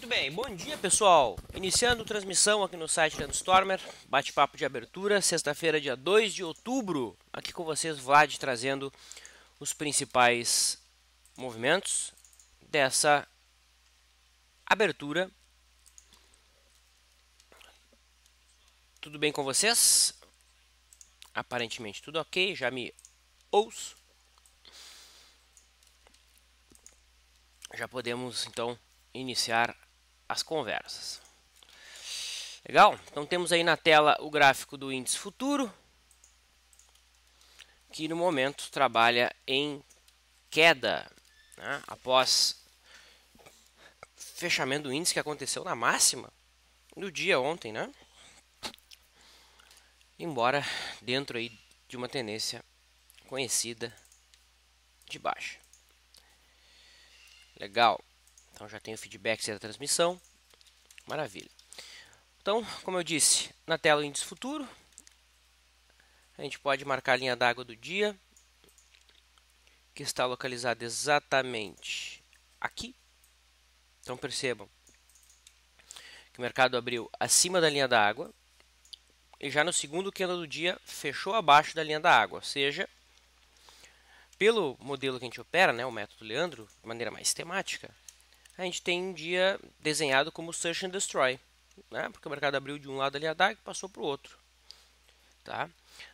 Muito bem, bom dia pessoal! Iniciando transmissão aqui no site Landstormer, bate-papo de abertura, sexta-feira, dia 2 de outubro. Aqui com vocês, Vlad, trazendo os principais movimentos dessa abertura. Tudo bem com vocês? Aparentemente tudo ok, já me ouço. Já podemos então iniciar as conversas. Legal? Então temos aí na tela o gráfico do índice futuro, que no momento trabalha em queda, né? Após fechamento do índice que aconteceu na máxima do dia ontem, né? Embora dentro aí de uma tendência conhecida de baixa. Legal. Então já tenho feedback da transmissão. Maravilha. Então, como eu disse, na tela o índice futuro, a gente pode marcar a linha d'água do dia, que está localizada exatamente aqui. Então percebam que o mercado abriu acima da linha d'água e já no segundo candle do dia fechou abaixo da linha d'água, ou seja, pelo modelo que a gente opera, né, o método Leandro, de maneira mais temática, a gente tem um dia desenhado como Search and Destroy, né, porque o mercado abriu de um lado da linha d'água e passou para o outro. Tá?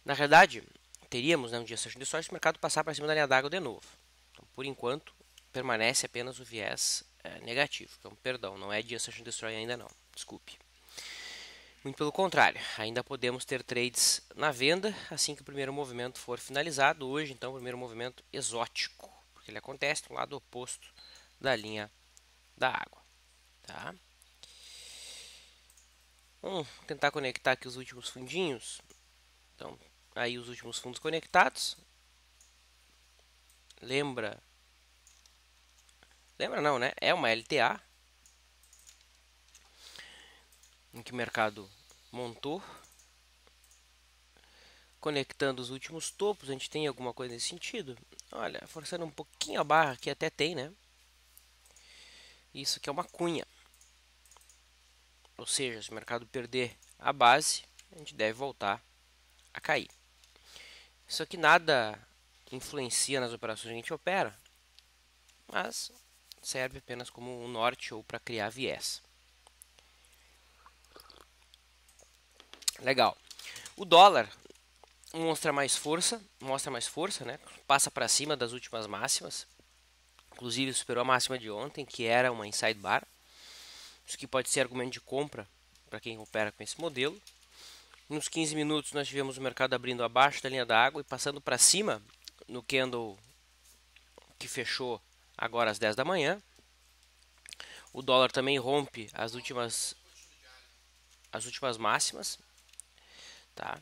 Na realidade, teríamos, né, um dia Search and Destroy se o mercado passar para cima da linha d'água de novo. Então, por enquanto, permanece apenas o viés negativo. Então, perdão, não é dia Search and Destroy ainda não, desculpe. Muito pelo contrário, ainda podemos ter trades na venda assim que o primeiro movimento for finalizado. Hoje, então, o primeiro movimento exótico, porque ele acontece do lado oposto da linha da água. Tá? Vamos tentar conectar aqui os últimos fundinhos. Então, aí os últimos fundos conectados. Lembra não, né? É uma LTA em que o mercado montou. Conectando os últimos topos, a gente tem alguma coisa nesse sentido? Olha, forçando um pouquinho a barra aqui até tem, né? Isso aqui é uma cunha. Ou seja, se o mercado perder a base, a gente deve voltar a cair. Isso aqui nada influencia nas operações que a gente opera, mas serve apenas como um norte ou para criar viés. Legal. O dólar mostra mais força, né? Passa para cima das últimas máximas. Inclusive superou a máxima de ontem, que era uma inside bar. Isso que pode ser argumento de compra para quem opera com esse modelo. Nos 15 minutos nós tivemos o mercado abrindo abaixo da linha da água e passando para cima no candle que fechou agora às 10 da manhã. O dólar também rompe as últimas máximas. Tá?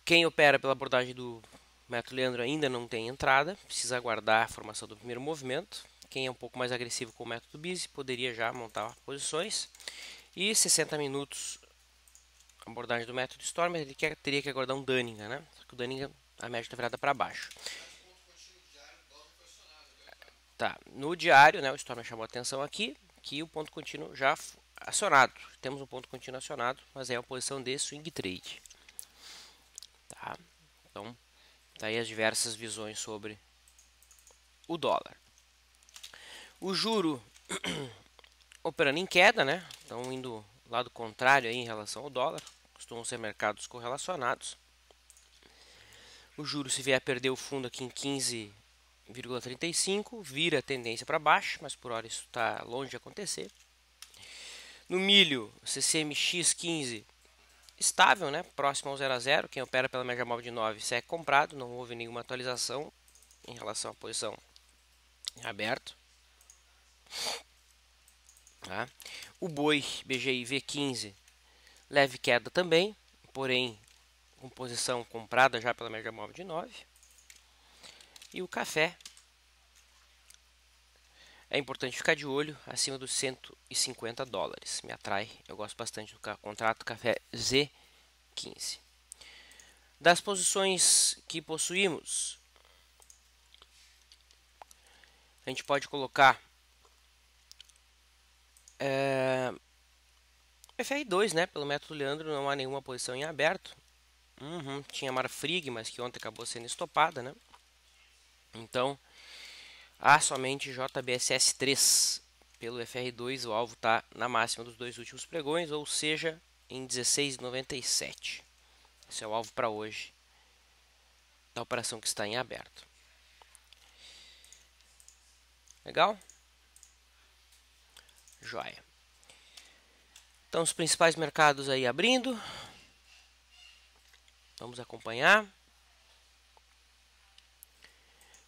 Quem opera pela abordagem do método Leandro ainda não tem entrada, precisa aguardar a formação do primeiro movimento. Quem é um pouco mais agressivo com o método Busy poderia já montar posições. E 60 minutos, a abordagem do método Stormer, ele teria que aguardar um Dunningham, né? Só que o Dunningham, a média está virada para baixo. Tá, no diário, né, o Stormer chamou a atenção aqui, que o ponto contínuo já acionado. Temos um ponto contínuo acionado, mas é uma posição de swing trade. Tá? Então, daí as diversas visões sobre o dólar. O juro operando em queda, né? Então indo lado contrário aí em relação ao dólar, costumam ser mercados correlacionados. O juro, se vier a perder o fundo aqui em 15,35, vira a tendência para baixo, mas por hora isso está longe de acontecer. No milho, CCMX 15 estável, né? Próximo ao 0 a 0. Quem opera pela média móvel de 9 segue comprado, não houve nenhuma atualização em relação à posição em aberto. Tá? O boi BGI V15 leve queda também, porém com posição comprada já pela média móvel de 9. E o café é importante ficar de olho acima dos 150 dólares. Me atrai, eu gosto bastante do contrato café Z15. Das posições que possuímos, a gente pode colocar FR2, né? Pelo método Leandro não há nenhuma posição em aberto. Tinha Marfrig, mas que ontem acabou sendo estopada, né? Então, há somente JBSS 3. Pelo FR2, o alvo está na máxima dos dois últimos pregões, ou seja, em 16,97. Esse é o alvo para hoje da operação que está em aberto. Legal? Joia. Então, os principais mercados aí abrindo. Vamos acompanhar.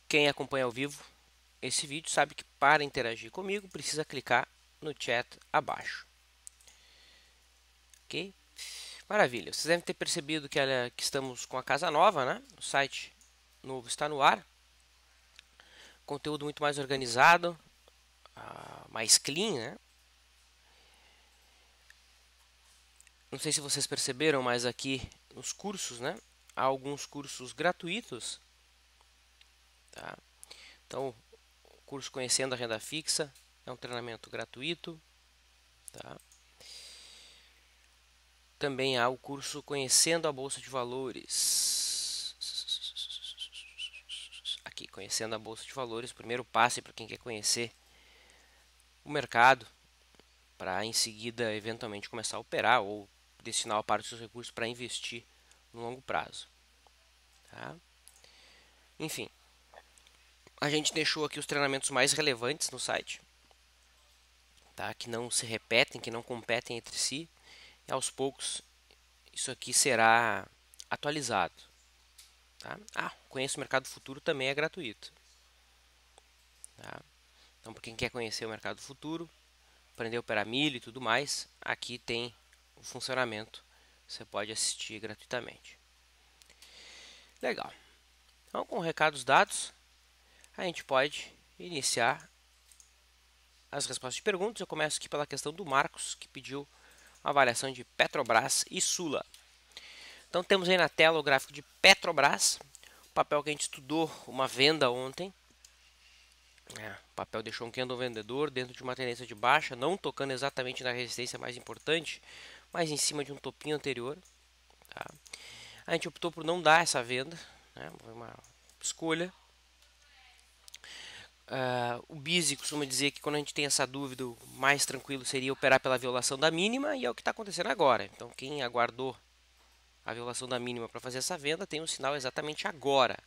Quem acompanha ao vivo esse vídeo sabe que para interagir comigo precisa clicar no chat abaixo. Ok? Maravilha. Vocês devem ter percebido que estamos com a casa nova, né? O site novo está no ar. Conteúdo muito mais organizado, mais clean, né? Não sei se vocês perceberam, mas aqui nos cursos, né? Há alguns cursos gratuitos. Tá? Então, o curso Conhecendo a Renda Fixa é um treinamento gratuito. Tá? Também há o curso Conhecendo a Bolsa de Valores. Aqui, Conhecendo a Bolsa de Valores, o primeiro passo para quem quer conhecer o mercado, para em seguida, eventualmente, começar a operar ou destinar uma parte dos seus recursos para investir no longo prazo. Tá? Enfim, a gente deixou aqui os treinamentos mais relevantes no site, tá? Que não se repetem, que não competem entre si. E aos poucos isso aqui será atualizado. Tá? Conheço o Mercado Futuro também é gratuito. Tá? Então, para quem quer conhecer o Mercado Futuro, aprender a operar milho e tudo mais, aqui tem o funcionamento. Você pode assistir gratuitamente. Legal. Então, com recados dados, a gente pode iniciar as respostas de perguntas. Eu começo aqui pela questão do Marcos, que pediu uma avaliação de Petrobras e Sula. Então temos aí na tela o gráfico de Petrobras, o papel que a gente estudou, uma venda ontem. O papel deixou um candle vendedor dentro de uma tendência de baixa, não tocando exatamente na resistência mais importante, mas em cima de um topinho anterior. Tá? A gente optou por não dar essa venda, né? Foi uma escolha. O Bizzi costuma dizer que quando a gente tem essa dúvida, o mais tranquilo seria operar pela violação da mínima, e é o que está acontecendo agora. Então, quem aguardou a violação da mínima para fazer essa venda tem um sinal exatamente agora,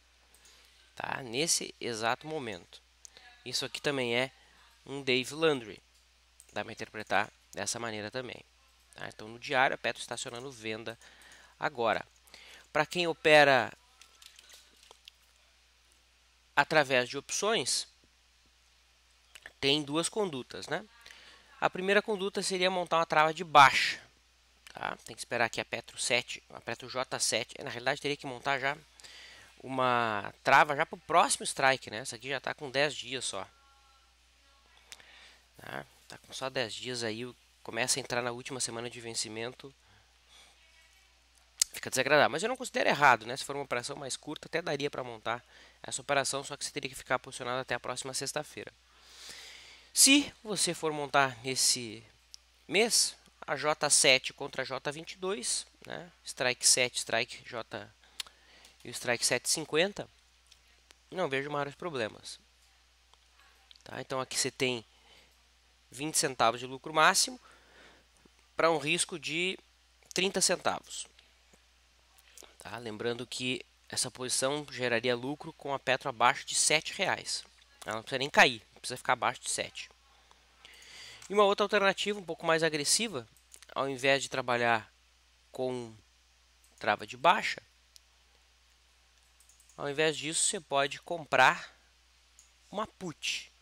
tá? Nesse exato momento. Isso aqui também é um Dave Landry, dá para interpretar dessa maneira também. Tá? Então, no diário, a Petro estacionando venda agora. Para quem opera através de opções, tem duas condutas, né? A primeira conduta seria montar uma trava de baixa. Tá? Tem que esperar aqui a Petro 7, a Petro J7. Na realidade, teria que montar já uma trava já para o próximo strike, né? Essa aqui já está com 10 dias só. Tá com só 10 dias aí, começa a entrar na última semana de vencimento. Fica desagradável, mas eu não considero errado, né? Se for uma operação mais curta, até daria para montar essa operação, só que você teria que ficar posicionado até a próxima sexta-feira. Se você for montar nesse mês, a J7 contra a J22, né? Strike 7, Strike J e o Strike 750, não vejo maiores problemas. Tá? Então aqui você tem 20 centavos de lucro máximo para um risco de 30 centavos. Tá? Lembrando que essa posição geraria lucro com a Petro abaixo de R$ 7,00. Ela não precisa nem cair, precisa ficar abaixo de 7. E uma outra alternativa um pouco mais agressiva, ao invés de trabalhar com trava de baixa, ao invés disso você pode comprar uma put.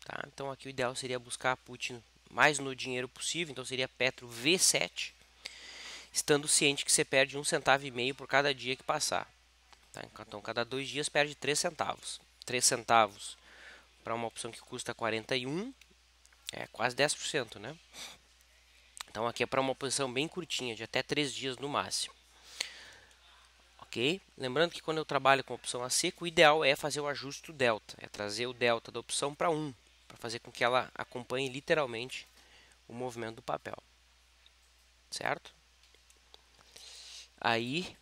Tá? Então aqui o ideal seria buscar a put mais no dinheiro possível, então seria Petro V7, estando ciente que você perde 1,5 centavo por cada dia que passar. Tá? Então cada 2 dias perde 3 centavos. 3 centavos para uma opção que custa 41, é quase 10%, né? Então aqui é para uma posição bem curtinha, de até 3 dias no máximo. Ok? Lembrando que quando eu trabalho com opção a seco, o ideal é fazer o ajuste do delta, é trazer o delta da opção para 1, para fazer com que ela acompanhe literalmente o movimento do papel, certo? Aí,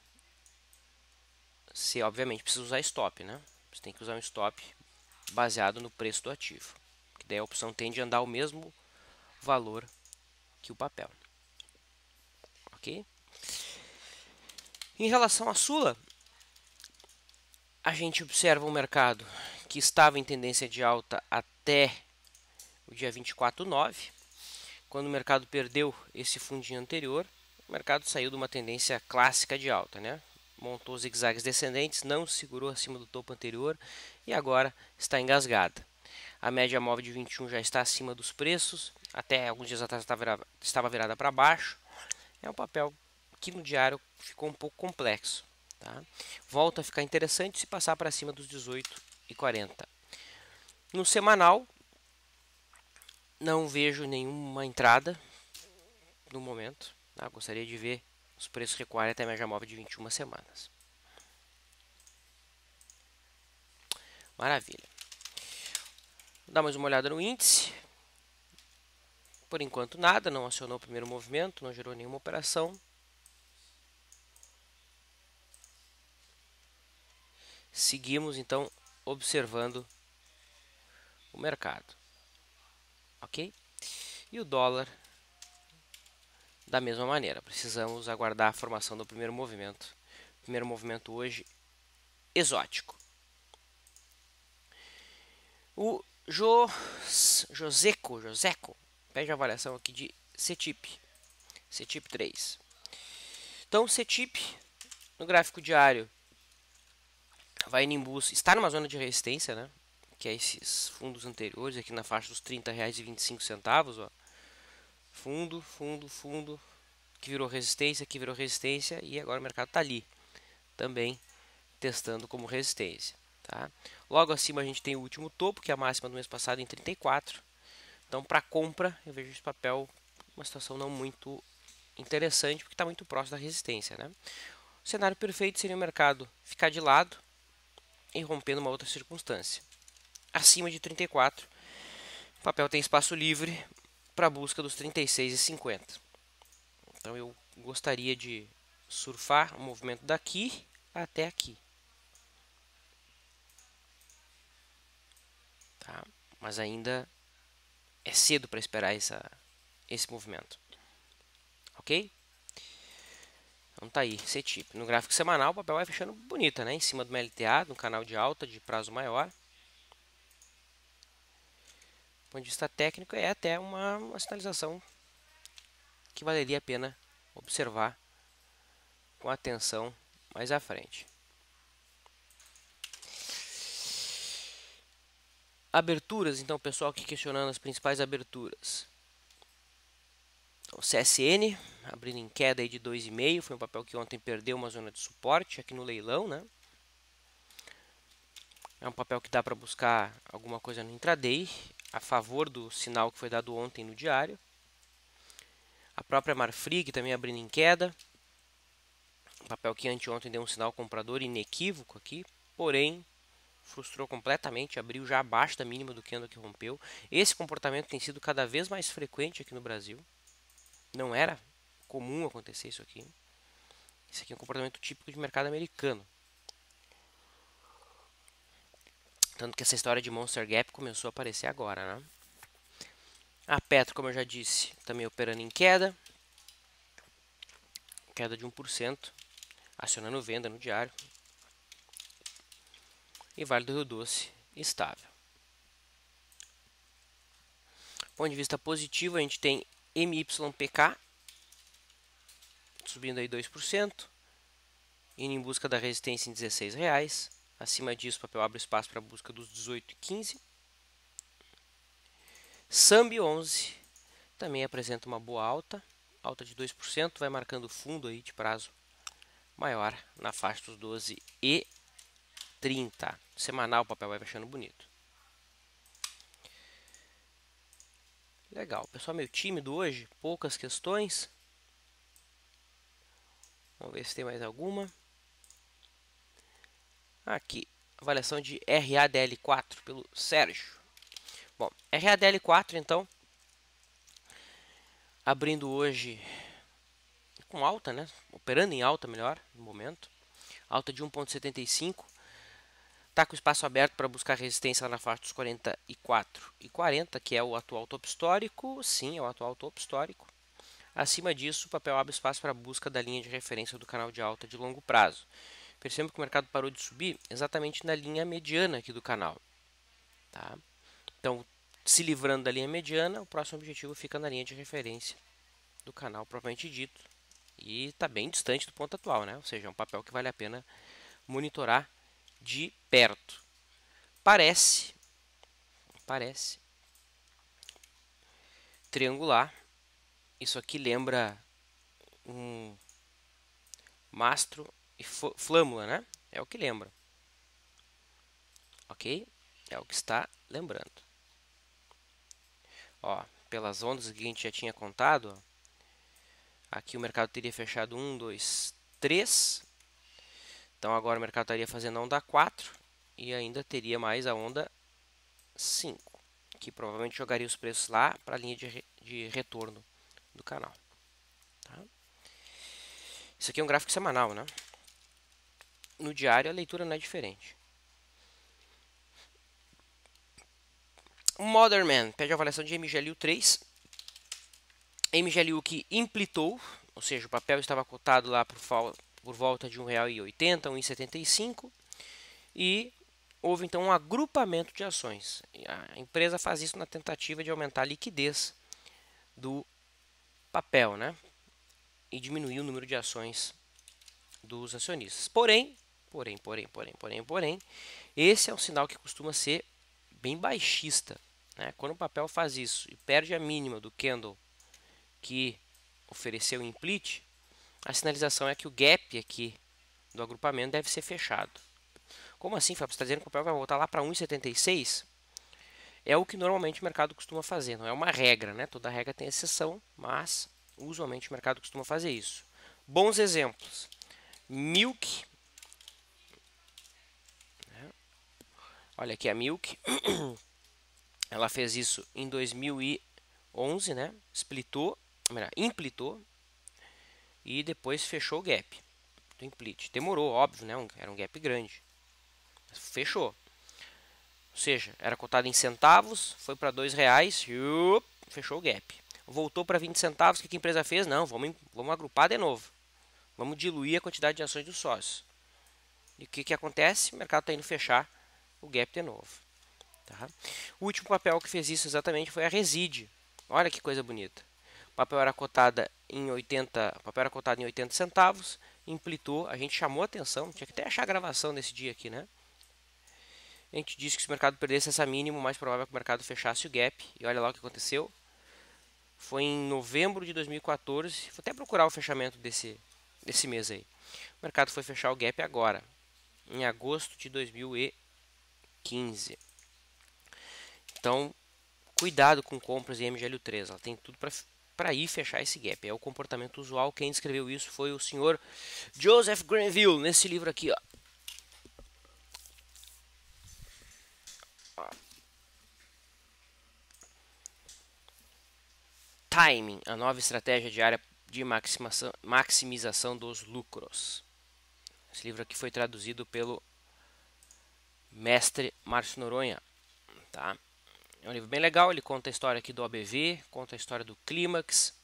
você obviamente precisa usar stop, né? Você tem que usar um stop baseado no preço do ativo, que daí a opção tende a andar o mesmo valor que o papel, ok? Em relação à Sula, a gente observa um mercado que estava em tendência de alta até o dia 24/9, quando o mercado perdeu esse fundinho anterior, o mercado saiu de uma tendência clássica de alta, né? Montou zigue-zagues descendentes, não segurou acima do topo anterior e agora está engasgada. A média móvel de 21 já está acima dos preços, até alguns dias atrás estava virada para baixo. É um papel que no diário ficou um pouco complexo. Tá? Volta a ficar interessante se passar para cima dos 18,40. No semanal, não vejo nenhuma entrada no momento. Tá? Gostaria de ver os preços recuarem até a média móvel de 21 semanas. Maravilha. Vou dar mais uma olhada no índice. Por enquanto nada, não acionou o primeiro movimento, não gerou nenhuma operação. Seguimos então observando o mercado. Ok? E o dólar da mesma maneira. Precisamos aguardar a formação do primeiro movimento. Primeiro movimento hoje, exótico. O Joseco pede a avaliação aqui de CETIP 3. Então, CETIP, no gráfico diário, vai indo em busca, está numa zona de resistência, né? Que é esses fundos anteriores, aqui na faixa dos R$ 30,25, ó. Fundo, que virou resistência, e agora o mercado está ali, também testando como resistência. Tá? Logo acima a gente tem o último topo, que é a máxima do mês passado em 34. Então, para compra, eu vejo esse papel uma situação não muito interessante, porque está muito próximo da resistência. Né? O cenário perfeito seria o mercado ficar de lado e romper numa outra circunstância. Acima de 34, o papel tem espaço livre para a busca dos 36,50. Então, eu gostaria de surfar o movimento daqui até aqui. Tá? Mas ainda é cedo para esperar esse movimento. Ok? Então tá aí, CETIP. No gráfico semanal, o papel vai fechando bonita, né? Em cima do MLTA, no canal de alta, de prazo maior. Do ponto de vista técnico, é até uma sinalização que valeria a pena observar com atenção mais à frente. Aberturas, então, pessoal aqui questionando as principais aberturas. O CSN, abrindo em queda aí de 2,5, foi um papel que ontem perdeu uma zona de suporte aqui no leilão, né? É um papel que dá para buscar alguma coisa no intraday, a favor do sinal que foi dado ontem no diário. A própria Marfrig também abrindo em queda. Um papel que anteontem deu um sinal comprador inequívoco aqui, porém frustrou completamente, abriu já abaixo da mínima do candle que rompeu. Esse comportamento tem sido cada vez mais frequente aqui no Brasil. Não era comum acontecer isso aqui. Isso aqui é um comportamento típico de mercado americano. Tanto que essa história de Monster Gap começou a aparecer agora, né? A Petro, como eu já disse, também operando em queda. Queda de 1%, acionando venda no diário. E Vale do Rio Doce, estável. Do ponto de vista positivo, a gente tem MYPK, subindo aí 2%, indo em busca da resistência em R$16. Acima disso, o papel abre espaço para a busca dos 18,15. Sambi 11 também apresenta uma boa alta de 2%, vai marcando fundo aí de prazo maior na faixa dos 12,30. Semanal o papel vai fechando bonito. Legal, pessoal meio tímido hoje, poucas questões. Vamos ver se tem mais alguma. Aqui, avaliação de RADL4 pelo Sérgio. Bom, RADL4 então abrindo hoje com alta, né? Operando em alta, melhor, no momento. Alta de 1,75. Está com espaço aberto para buscar resistência lá na faixa dos 44,40, que é o atual topo histórico. Sim, é o atual topo histórico. Acima disso, o papel abre espaço para a busca da linha de referência do canal de alta de longo prazo. Perceba que o mercado parou de subir exatamente na linha mediana aqui do canal. Tá? Então, se livrando da linha mediana, o próximo objetivo fica na linha de referência do canal propriamente dito. E está bem distante do ponto atual, né? Ou seja, é um papel que vale a pena monitorar de perto. Parece triangular. Isso aqui lembra um mastro e flâmula, né? É o que lembra. Ok? É o que está lembrando. Ó, pelas ondas que a gente já tinha contado, ó, aqui o mercado teria fechado 1, 2, 3. Então agora o mercado estaria fazendo a onda 4 e ainda teria mais a onda 5, que provavelmente jogaria os preços lá para a linha de retorno do canal. Tá? Isso aqui é um gráfico semanal, né? No diário a leitura não é diferente. O Modern Man pede a avaliação de MGLU 3. MGLU que implitou, ou seja, o papel estava cotado lá por volta de R$ 1,80, R$ 1,75 e houve então um agrupamento de ações. A empresa faz isso na tentativa de aumentar a liquidez do papel, né? E diminuir o número de ações dos acionistas. Porém, esse é um sinal que costuma ser bem baixista, né? Quando o papel faz isso e perde a mínima do candle que ofereceu o implit, a sinalização é que o gap aqui do agrupamento deve ser fechado. Como assim, Fábio? Você está dizendo que o papel vai voltar lá para 1,76? É o que normalmente o mercado costuma fazer. Não é uma regra, né? Toda regra tem exceção, mas usualmente o mercado costuma fazer isso. Bons exemplos. Milk. Olha aqui a Milk. Ela fez isso em 2011, né? Implitou e depois fechou o gap do implit. Demorou, óbvio, né? Era um gap grande. Fechou. Ou seja, era cotado em centavos, foi para R$2, fechou o gap. Voltou para 20 centavos, o que a empresa fez? Não, vamos agrupar de novo. Vamos diluir a quantidade de ações dos sócios. E o que acontece? O mercado está indo fechar o gap de novo. Tá? O último papel que fez isso exatamente foi a Reside. Olha que coisa bonita. O papel era cotado em 80 centavos, implitou, a gente chamou a atenção, tinha que até achar a gravação desse dia aqui, né? A gente disse que se o mercado perdesse essa mínima, o mais provável é que o mercado fechasse o gap. E olha lá o que aconteceu. Foi em novembro de 2014. Vou até procurar o fechamento desse mês aí. O mercado foi fechar o gap agora, em agosto de 2015. Então, cuidado com compras em MGLU3. Ela tem tudo para ir fechar esse gap. É o comportamento usual. Quem escreveu isso foi o senhor Joseph Granville, nesse livro aqui, ó. Timing, a nova estratégia diária de maximização dos lucros. Esse livro aqui foi traduzido pelo mestre Márcio Noronha. Tá? É um livro bem legal, ele conta a história aqui do ABV, conta a história do clímax,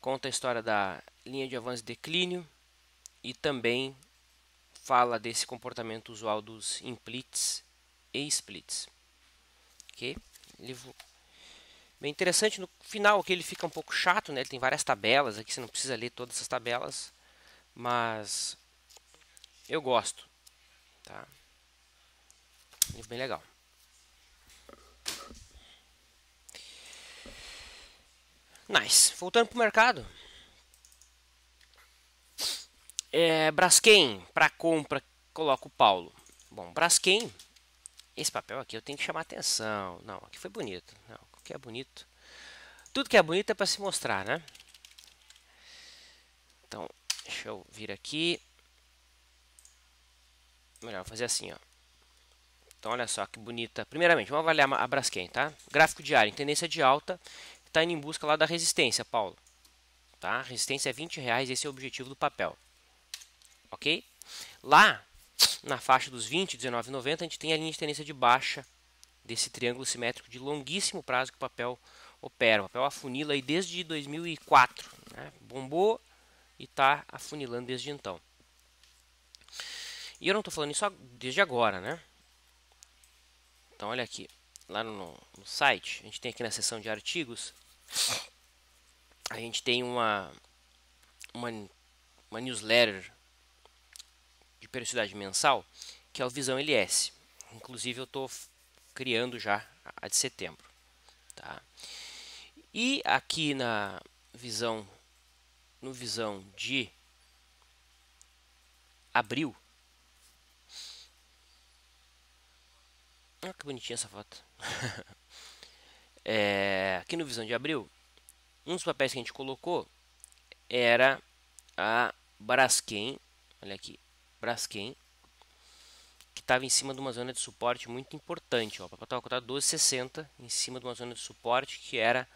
conta a história da linha de avanço e declínio e também fala desse comportamento usual dos implits e splits. Ok? Livro bem interessante. No final aqui ele fica um pouco chato, né? Ele tem várias tabelas aqui, você não precisa ler todas essas tabelas, mas eu gosto, tá? Livro bem legal. Nice. Voltando para o mercado. Braskem, para compra, coloca o Paulo. Bom, Braskem, esse papel aqui eu tenho que chamar atenção. Não, aqui foi bonito. Não, o que é bonito. Tudo que é bonito é para se mostrar, né? Então, deixa eu vir aqui. Melhor fazer assim, ó. Então, olha só que bonita. Primeiramente, vamos avaliar a Braskem, tá? Gráfico diário em tendência de alta. Está indo em busca lá da resistência, Paulo. tá? A resistência é R$20, esse é o objetivo do papel, ok? Lá na faixa dos 20, 19,90, a gente tem a linha de tendência de baixa desse triângulo simétrico de longuíssimo prazo que o papel opera. O papel afunila aí desde 2004, né? Bombou e está afunilando desde então. E eu não estou falando isso desde agora, né? Então olha aqui, lá no site, a gente tem aqui na seção de artigos, a gente tem uma newsletter de periodicidade mensal, que é o Visão LS. Inclusive eu estou criando já a de setembro. Tá? E aqui no Visão de abril, olha que bonitinha essa foto. Aqui no Visão de abril, um dos papéis que a gente colocou era a Braskem, olha aqui, Braskem, que estava em cima de uma zona de suporte muito importante. Ó. O papel estava cotado 12,60 em cima de uma zona de suporte que era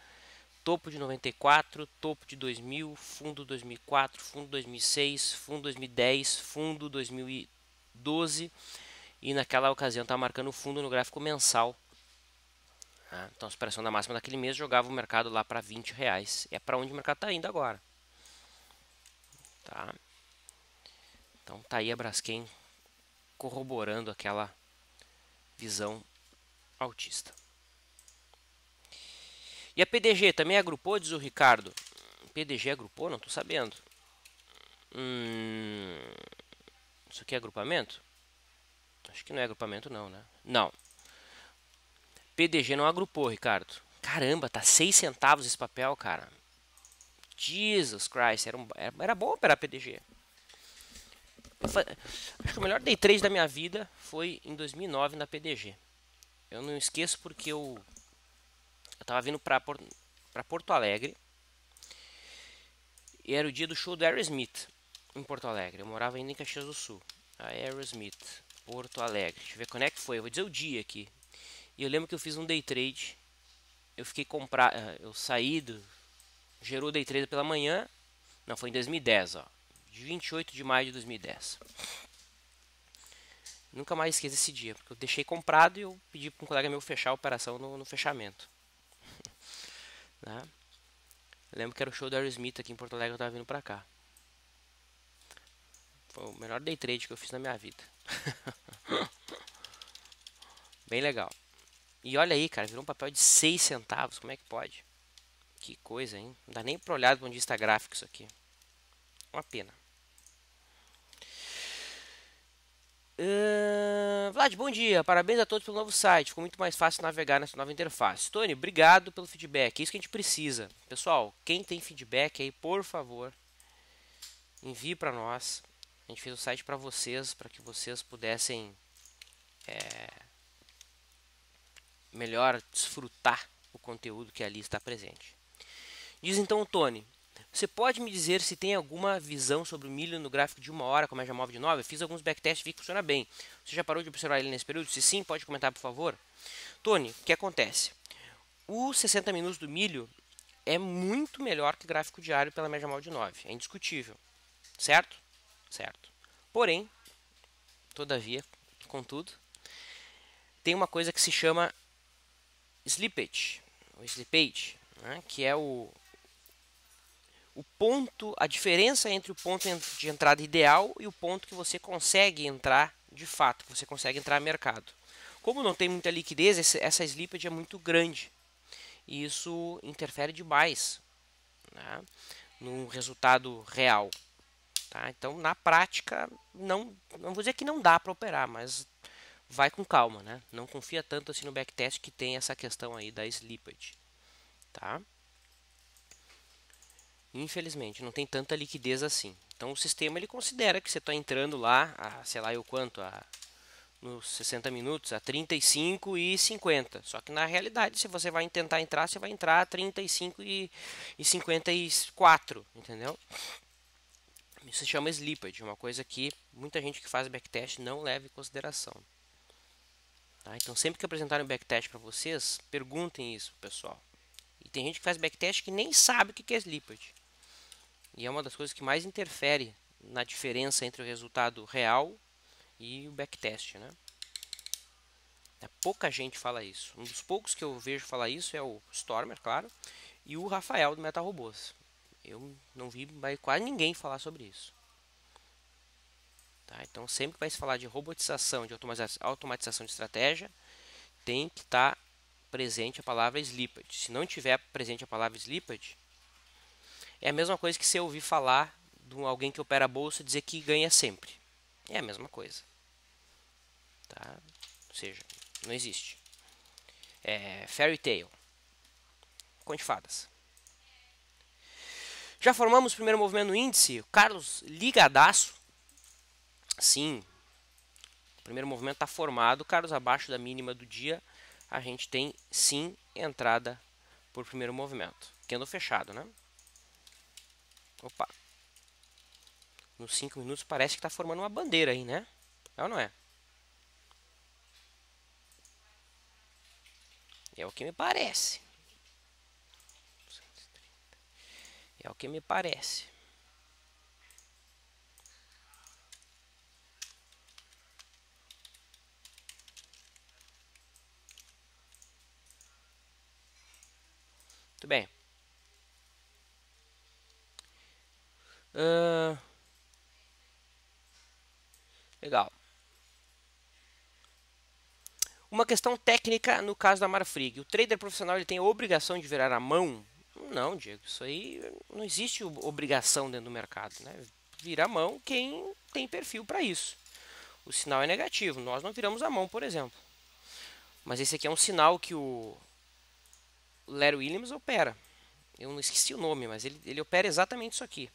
topo de 94, topo de 2000, fundo 2004, fundo 2006, fundo 2010, fundo 2012 e naquela ocasião estava marcando o fundo no gráfico mensal. Então a superação da máxima daquele mês jogava o mercado lá para R$20. É para onde o mercado está indo agora. Tá? Então tá aí a Braskem corroborando aquela visão altista. E a PDG também agrupou, diz o Ricardo. PDG agrupou? Não estou sabendo. Isso aqui é agrupamento? Acho que não é agrupamento não, né? Não. PDG não agrupou, Ricardo. Caramba, tá 6 centavos esse papel, cara. Jesus Christ, era bom operar PDG. Acho que o melhor day trade da minha vida foi em 2009 na PDG. Eu não esqueço porque eu tava vindo para Porto Alegre. E era o dia do show do Aerosmith em Porto Alegre. Eu morava ainda em Caxias do Sul. A Aerosmith, Porto Alegre. Deixa eu ver quando é que foi. Eu vou dizer o dia aqui. E eu lembro que eu fiz um day trade. Eu fiquei eu saí gerou o day trade pela manhã. Não, foi em 2010, ó. De 28 de maio de 2010. Nunca mais esqueço esse dia, porque eu deixei comprado e eu pedi para um colega meu fechar a operação no fechamento. Né? Eu lembro que era o show do Aerosmith aqui em Porto Alegre, eu estava vindo para cá. Foi o melhor day trade que eu fiz na minha vida. Bem legal. E olha aí, cara, virou um papel de 6 centavos, como é que pode? Que coisa, hein? Não dá nem para olhar do ponto de vista gráfico isso aqui. Uma pena. Vlad, bom dia. Parabéns a todos pelo novo site. Ficou muito mais fácil navegar nessa nova interface. Tony, obrigado pelo feedback. É isso que a gente precisa. Pessoal, quem tem feedback aí, por favor, envie para nós. A gente fez o site para vocês, para que vocês pudessem melhor desfrutar o conteúdo que ali está presente. Diz então o Tony. Você pode me dizer se tem alguma visão sobre o milho no gráfico de 1 hora com a média móvel de 9? Eu fiz alguns backtests e vi que funciona bem. Você já parou de observar ele nesse período? Se sim, pode comentar, por favor. Tony, o que acontece? Os 60 minutos do milho é muito melhor que o gráfico diário pela média móvel de 9. É indiscutível. Certo? Certo. Porém, todavia, contudo, tem uma coisa que se chama slippage, né, que é o ponto, a diferença entre o ponto de entrada ideal e o ponto que você consegue entrar de fato, que você consegue entrar no mercado. Como não tem muita liquidez, essa slippage é muito grande e isso interfere demais, né, no resultado real. Tá? Então, na prática, não vou dizer que não dá para operar, mas vai com calma, né? Não confia tanto assim no backtest que tem essa questão aí da slippage, tá? Infelizmente, não tem tanta liquidez assim. Então, o sistema ele considera que você está entrando lá, sei lá eu quanto, nos 60 minutos, a 35 e 50. Só que na realidade, se você vai tentar entrar, você vai entrar a 35 e 54, entendeu? Isso se chama slippage, uma coisa que muita gente que faz backtest não leva em consideração. Tá? Então, sempre que apresentarem um backtest para vocês, perguntem isso, pessoal. E tem gente que faz backtest que nem sabe o que é slippage. E é uma das coisas que mais interfere na diferença entre o resultado real e o backtest, né? Pouca gente fala isso. Um dos poucos que eu vejo falar isso é o Stormer, claro, e o Rafael do Metal Robôs. Eu não vi quase ninguém falar sobre isso. Tá? Então, sempre que vai se falar de robotização, de automatização de estratégia, tem que estar presente a palavra Slipped. Se não tiver presente a palavra Slipped, é a mesma coisa que se eu ouvir falar de alguém que opera a bolsa dizer que ganha sempre. É a mesma coisa. Tá? Ou seja, não existe. É fairy tale. Conto de fadas. Já formamos o primeiro movimento no índice. Carlos ligadaço. Sim. O primeiro movimento está formado. Carlos abaixo da mínima do dia. A gente tem sim entrada por primeiro movimento. Candle fechado, né? Opa. Nos 5 minutos parece que está formando uma bandeira aí, né? É ou não é? É o que me parece. É o que me parece. Muito bem. Legal. Uma questão técnica no caso da Marfrig. O trader profissional ele tem a obrigação de virar a mão? Não, Diego. Isso aí não existe obrigação dentro do mercado. Né? Vira a mão quem tem perfil para isso. O sinal é negativo. Nós não viramos a mão, por exemplo. Mas esse aqui é um sinal que o Larry Williams opera. Eu não esqueci o nome, mas ele opera exatamente isso aqui.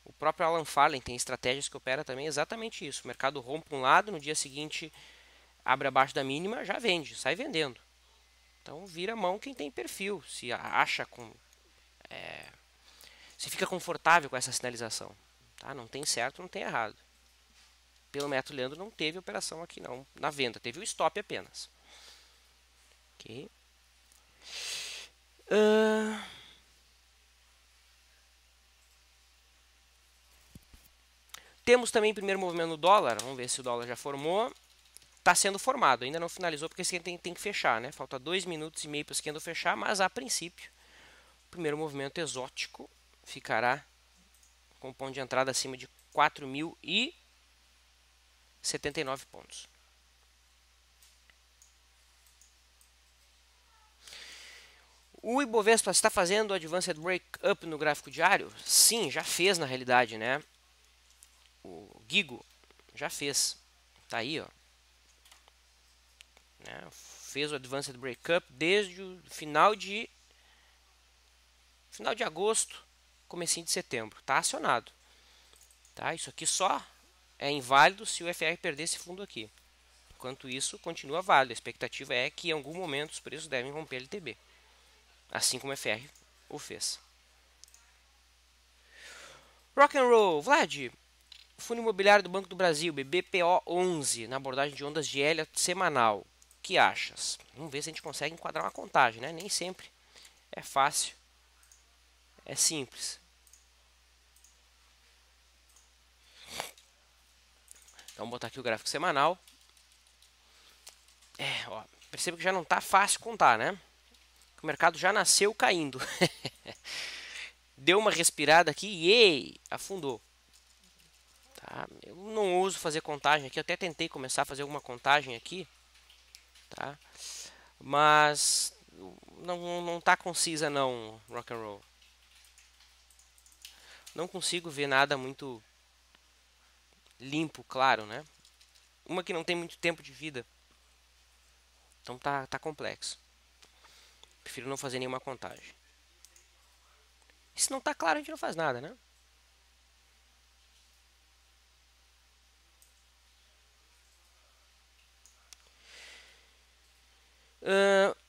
O próprio Alan Farley tem estratégias que opera também exatamente isso. O mercado rompe um lado, no dia seguinte abre abaixo da mínima, já vende, sai vendendo. Então vira a mão quem tem perfil, se acha se fica confortável com essa sinalização. Tá? Não tem certo, não tem errado. Pelo método Leandro não teve operação aqui não, na venda, teve o stop apenas. Ok. Temos também primeiro movimento no dólar, vamos ver se o dólar já formou. Está sendo formado, ainda não finalizou porque esse tem que fechar, né? Falta 2 minutos e meio para esse candle fechar, mas a princípio, o primeiro movimento exótico ficará com o ponto de entrada acima de 4.079 pontos. O Ibovespa está fazendo o Advanced Breakup no gráfico diário? Sim, já fez na realidade, né? O Gigo já fez. Tá aí, ó. Né? Fez o Advanced Breakup desde o final de agosto, comecinho de setembro. Tá acionado. Tá? Isso aqui só é inválido se o FR perder esse fundo aqui. Enquanto isso, continua válido. A expectativa é que em algum momento os preços devem romper LTB. Assim como o FR o fez. Rock and Roll. Vlad, Fundo Imobiliário do Banco do Brasil, BBPO11, na abordagem de ondas de Elliott semanal. O que achas? Vamos ver se a gente consegue enquadrar uma contagem, né? Nem sempre é fácil. É simples. Então, vamos botar aqui o gráfico semanal. Perceba que já não está fácil contar, né? O mercado já nasceu caindo. Deu uma respirada aqui e ei, afundou. Tá? Eu não uso fazer contagem aqui. Eu até tentei começar a fazer alguma contagem aqui. Tá? Mas não tá concisa não, rock and roll. Não consigo ver nada muito limpo, claro, né? Uma que não tem muito tempo de vida. Então tá complexo. Prefiro não fazer nenhuma contagem. E se não tá claro, a gente não faz nada, né?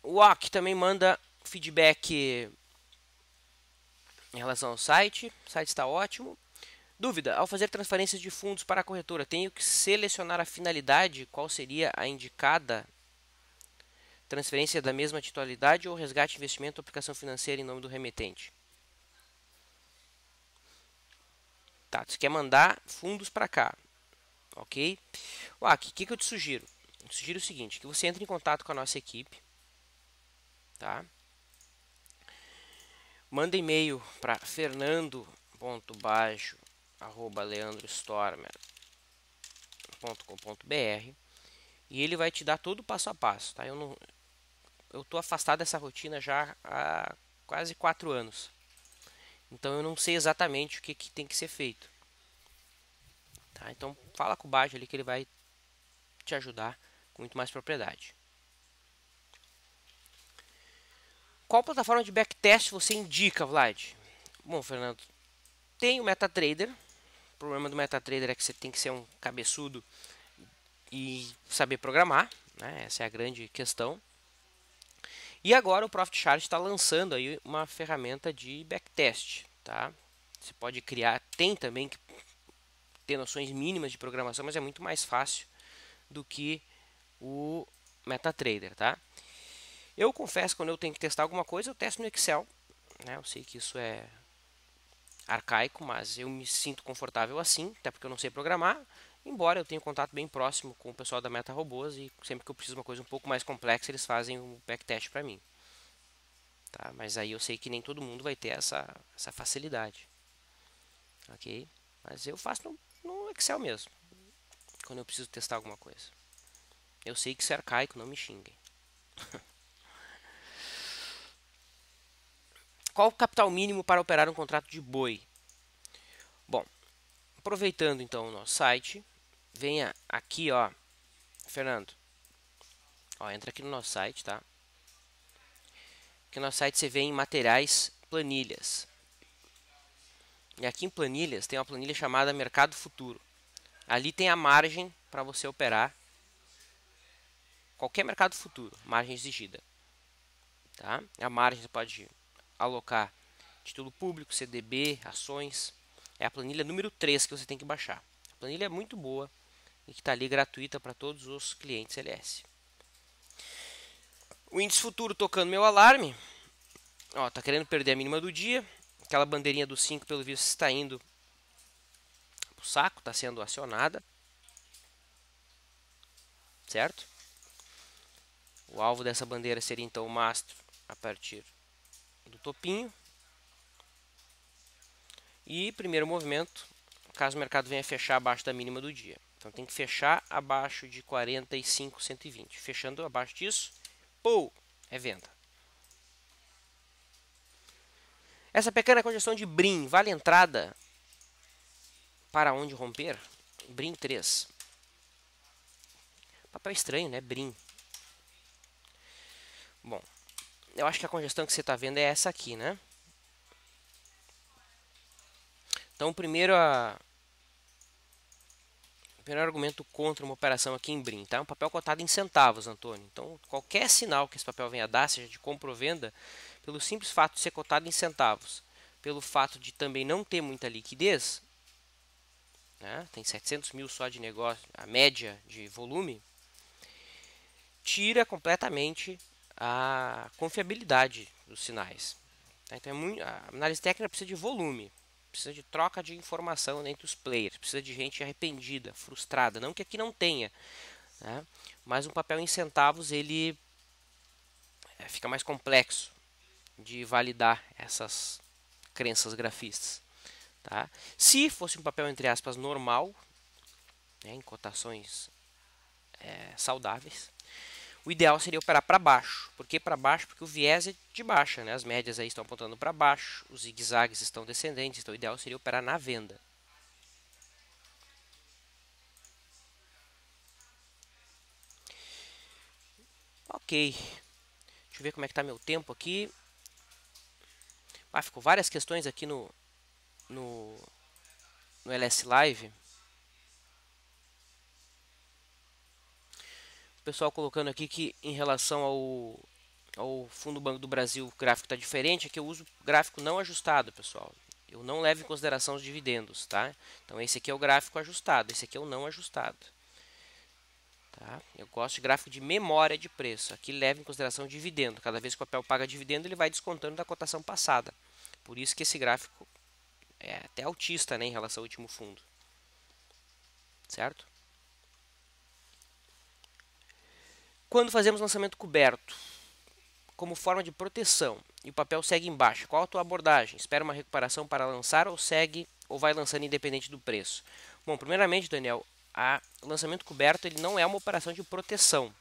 O AC também manda feedback em relação ao site. O site está ótimo. Dúvida: ao fazer transferências de fundos para a corretora, tenho que selecionar a finalidade? Qual seria a indicada? Transferência da mesma titularidade ou resgate, investimento ou aplicação financeira em nome do remetente? Tá, você quer mandar fundos para cá, ok? O que eu te sugiro? Eu te sugiro o seguinte, que você entre em contato com a nossa equipe, tá? Manda e-mail para fernando.baggio@leandrostormer.com.br e ele vai te dar todo o passo a passo, tá? Eu tô afastado dessa rotina já há quase 4 anos. Então eu não sei exatamente o que tem que ser feito. Tá? Então fala com o Baggio ali que ele vai te ajudar com muito mais propriedade. Qual plataforma de backtest você indica, Vlad? Bom, Fernando, tem o MetaTrader. O problema do MetaTrader é que você tem que ser um cabeçudo e saber programar, né? Essa é a grande questão. E agora o ProfitChart está lançando aí uma ferramenta de backtest, tá? Você pode criar, tem também que ter noções mínimas de programação, mas é muito mais fácil do que o MetaTrader, tá? Eu confesso que quando eu tenho que testar alguma coisa, eu testo no Excel, né? Eu sei que isso é arcaico, mas eu me sinto confortável assim, até porque eu não sei programar, embora eu tenha contato bem próximo com o pessoal da Meta Robôs e sempre que eu preciso de uma coisa um pouco mais complexa, eles fazem o backtest para mim. Tá? Mas aí eu sei que nem todo mundo vai ter essa facilidade. Ok? Mas eu faço no Excel mesmo, quando eu preciso testar alguma coisa. Eu sei que isso é arcaico, não me xinguem. Qual o capital mínimo para operar um contrato de boi? Bom, aproveitando então o nosso site, venha aqui, ó, Fernando. Ó, entra aqui no nosso site, tá? Aqui no nosso site você vê em materiais, planilhas. E aqui em planilhas tem uma planilha chamada Mercado Futuro. Ali tem a margem para você operar qualquer mercado futuro, margem exigida. Tá? A margem você pode alocar título público, CDB, ações. É a planilha número 3 que você tem que baixar. A planilha é muito boa e que está ali gratuita para todos os clientes LS. O índice futuro tocando meu alarme. Ó, tá querendo perder a mínima do dia. Aquela bandeirinha do 5 pelo visto está indo pro saco, está sendo acionada. Certo? O alvo dessa bandeira seria então o mastro a partir do topinho. E primeiro movimento, caso o mercado venha fechar abaixo da mínima do dia. Então tem que fechar abaixo de 45,120. Fechando abaixo disso, pô, é venda. Essa pequena conjunção de Brim vale entrada para onde romper? Brim 3. Papel estranho, né? Brim. Bom, eu acho que a congestão que você está vendo é essa aqui, né? Então, o primeiro argumento contra uma operação aqui em Brim, tá? Um papel cotado em centavos, Antônio. Então, qualquer sinal que esse papel venha a dar, seja de compra ou venda, pelo simples fato de ser cotado em centavos, pelo fato de também não ter muita liquidez, né? Tem 700 mil só de negócio, a média de volume, tira completamente a confiabilidade dos sinais. Tá? Então, a análise técnica precisa de volume. Precisa de troca de informação entre os players, precisa de gente arrependida, frustrada, não que aqui não tenha, né? Mas um papel em centavos ele fica mais complexo de validar essas crenças grafistas, tá? Se fosse um papel entre aspas normal, né, em cotações saudáveis, o ideal seria operar para baixo. Por que para baixo? Porque o viés é de baixa, né? As médias aí estão apontando para baixo, os zigue-zagues estão descendentes, então o ideal seria operar na venda. Ok, deixa eu ver como é que está meu tempo aqui. Ficou várias questões aqui no LS Live. O pessoal colocando aqui que em relação ao Fundo Banco do Brasil o gráfico está diferente, é que eu uso gráfico não ajustado, pessoal. Eu não levo em consideração os dividendos, tá? Então esse aqui é o gráfico ajustado, esse aqui é o não ajustado. Tá? Eu gosto de gráfico de memória de preço. Aqui leva em consideração o dividendo. Cada vez que o papel paga dividendo, ele vai descontando da cotação passada. Por isso que esse gráfico é até altista, né, em relação ao último fundo, certo? Quando fazemos lançamento coberto, como forma de proteção, e o papel segue embaixo, qual a tua abordagem? Espera uma recuperação para lançar ou segue ou vai lançando independente do preço? Bom, primeiramente, Daniel, o lançamento coberto ele não é uma operação de proteção.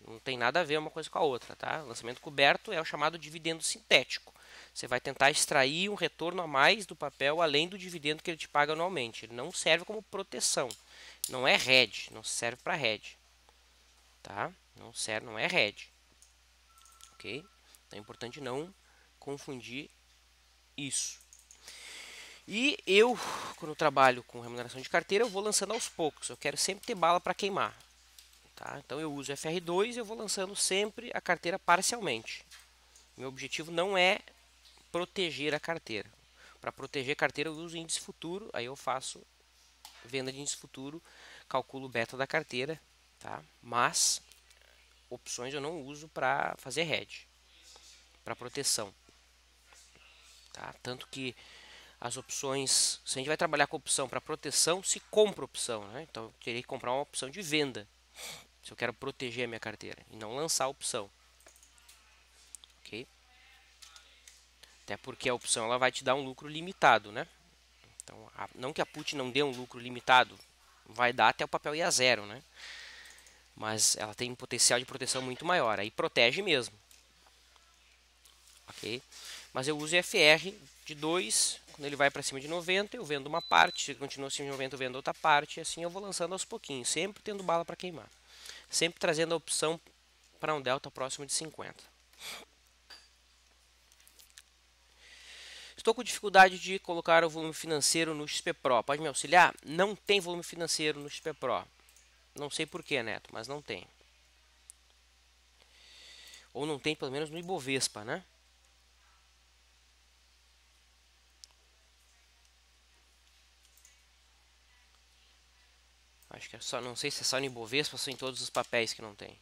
Não tem nada a ver uma coisa com a outra, tá? O lançamento coberto é o chamado dividendo sintético. Você vai tentar extrair um retorno a mais do papel além do dividendo que ele te paga anualmente. Ele não serve como proteção. Não é hedge, não serve para hedge, tá? Não serve, não é hedge. OK? Então é importante não confundir isso. E eu, quando eu trabalho com remuneração de carteira, eu vou lançando aos poucos. Eu quero sempre ter bala para queimar. Tá? Então eu uso FR2 e eu vou lançando sempre a carteira parcialmente. Meu objetivo não é proteger a carteira. Para proteger a carteira eu uso índice futuro, aí eu faço venda de índice futuro, calculo o beta da carteira, tá? Mas opções eu não uso para fazer hedge, para proteção. Tá? Tanto que as opções, se a gente vai trabalhar com opção para proteção, se compra opção, né? Então eu teria que comprar uma opção de venda, se eu quero proteger a minha carteira e não lançar a opção. OK? Até porque a opção ela vai te dar um lucro limitado, né? Então, não que a put não dê um lucro limitado, vai dar até o papel ir a zero, né? Mas ela tem um potencial de proteção muito maior, aí protege mesmo. OK? Mas eu uso FR de 2, quando ele vai para cima de 90, eu vendo uma parte, se ele continua acima de 90, eu vendo outra parte, e assim eu vou lançando aos pouquinhos, sempre tendo bala para queimar. Sempre trazendo a opção para um delta próximo de 50. Estou com dificuldade de colocar o volume financeiro no XP Pro. Pode me auxiliar? Não tem volume financeiro no XP Pro. Não sei porquê, Neto, mas não tem. Ou não tem, pelo menos, no Ibovespa, né? Acho que é só, não sei se é só no Ibovespa ou só em todos os papéis que não tem.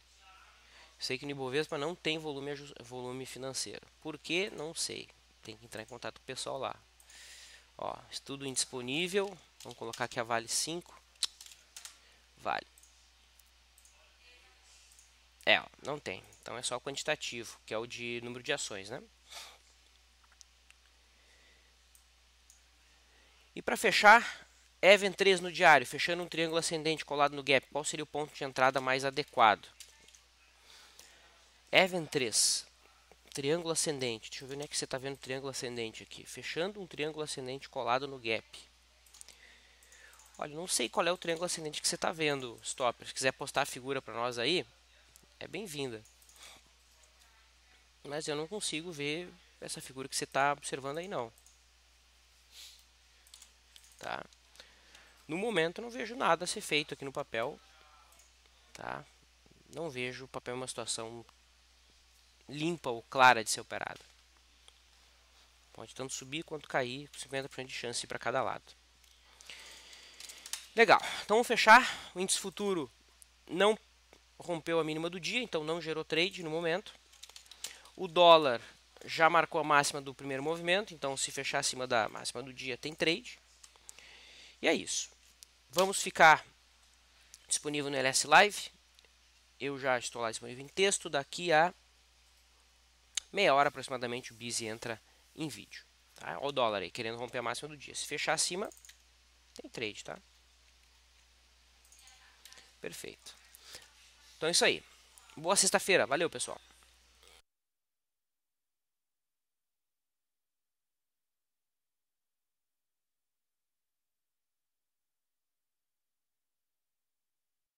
Sei que no Ibovespa não tem volume financeiro. Por quê? Não sei. Tem que entrar em contato com o pessoal lá. Ó, estudo indisponível. Vamos colocar aqui a Vale 5. Vale. Ó, não tem. Então é só o quantitativo, que é o de número de ações, né? E para fechar, Even 3 no diário, fechando um triângulo ascendente colado no gap. Qual seria o ponto de entrada mais adequado? Even 3, triângulo ascendente. Deixa eu ver onde é que você está vendo o triângulo ascendente aqui. Fechando um triângulo ascendente colado no gap. Olha, não sei qual é o triângulo ascendente que você está vendo, Stopper. Se quiser postar a figura para nós aí, é bem-vinda. Mas eu não consigo ver essa figura que você está observando aí, não. Tá? No momento, eu não vejo nada a ser feito aqui no papel. Tá? Não vejo o papel em uma situação limpa ou clara de ser operada. Pode tanto subir quanto cair, com 50% de chance para cada lado. Legal, então vamos fechar. O índice futuro não rompeu a mínima do dia, então não gerou trade no momento. O dólar já marcou a máxima do primeiro movimento, então se fechar acima da máxima do dia tem trade. E é isso. Vamos ficar disponível no LS Live. Eu já estou lá disponível em texto. Daqui a meia hora aproximadamente o Busy entra em vídeo. Tá? Olha o dólar aí, querendo romper a máxima do dia. Se fechar acima, tem trade, tá? Perfeito. Então é isso aí. Boa sexta-feira. Valeu, pessoal.